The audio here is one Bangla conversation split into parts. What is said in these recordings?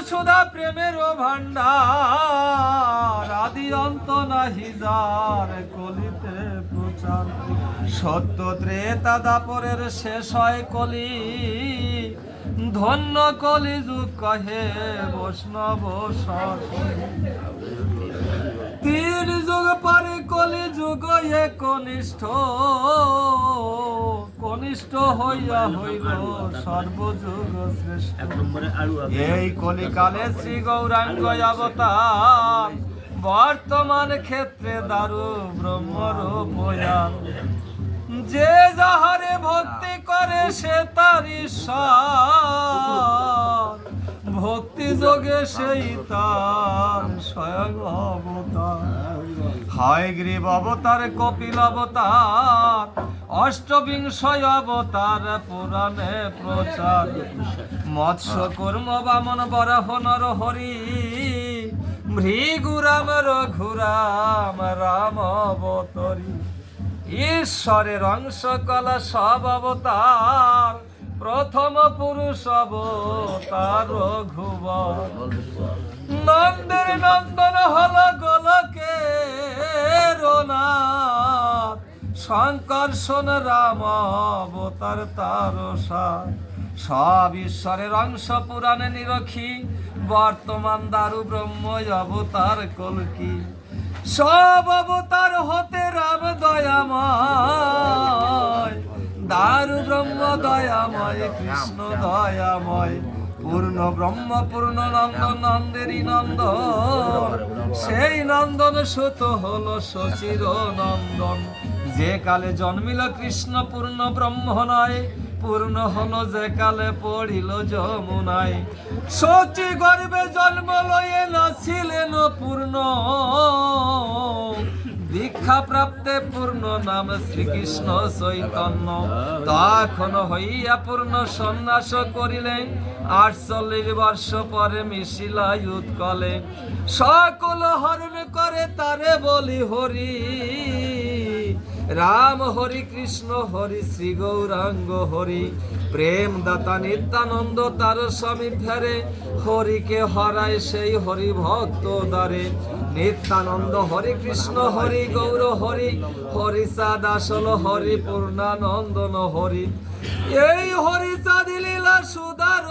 সুধা প্রেমের ভান্ডার, আদি অন্ত নাহি যার, কলিতে প্রচার। সত্য ত্রেতা দাপরের শেষ হয় কলি, ধন্য কলি যুগ কহে বৈষ্ণব তিন যুগ পরে কলি যুগ কনিষ্ঠ, কনিষ্ঠ হইয়া হইল সর্বযুগ শ্রেষ্ঠ। এই কলিকালে শ্রী গৌরাঙ্গ অবতার, বর্তমান ক্ষেত্রে দারু ব্রহ্মরূপ বয়ান। যে যাহারে ভক্তি করে সে তার ঈশ্বর, ভক্তি যোগে সেই তার স্বয়ং অবতার। হয় গ্রীব অবতার, কপিল অবতার, অষ্টবিংশ অবতার পুরাণে প্রচার। মৎস্য কুর্ম বামন বরাহ নরহরি, ভৃগুরাম রঘুরাম রাম অবতরী। ঈশ্বরের অংশ কলা সব অবতার, প্রথম পুরুষ অবতার রঘুবর। নন্দের নন্দন হল গোলকের নাথ, শঙ্কর্ষণ রাম অবতার তারসার। সব ঈশ্বরের অংশ পুরাণে নিরখী, বর্তমান দারু ব্রহ্ম অবতার কল্কি। সব অবতার হতে রাম দয়াময়, দারু ব্রহ্ম দয়াময়, কৃষ্ণ দয়াময়। পূর্ণ ব্রহ্ম পূর্ণ নন্দন, নন্দেরই নন্দন, সেই নন্দন সুত হলো শচির নন্দন। যে কালে জন্মিল কৃষ্ণ পূর্ণ ব্রহ্ম নয়, পূর্ণ হলো যে কালে পড়িল যমুনায়। শচী গর্ভে জন্ম লয়ে নাছিলেন পূর্ণ, দীক্ষা প্রাপ্তে পূর্ণ নাম শ্রীকৃষ্ণ চৈতন্য। তখন হইয়া পূর্ণ সন্ন্যাস করিলেন, 48 বর্ষ পরে মিশিলা উৎকলে। সকল হরণ করে তারে বলি হরি, রাম হরি কৃষ্ণ হরি শ্রী গৌরাঙ্গ হরি। প্রেম দাতা নিত্যানন্দ তার স্বামী ফেরে, হরিকে হরায় সেই হরি ভক্ত দ্বারে। নিত্যানন্দ হরি কৃষ্ণ হরি গৌর হরি, হরি চাঁদ আসল হরি পূর্ণানন্দন হরি। এই হরি চাঁদ লীলা সুদার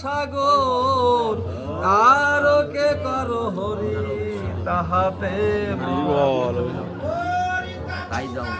সাগর, আর কে করো হরি তাহাতে তাই যাও।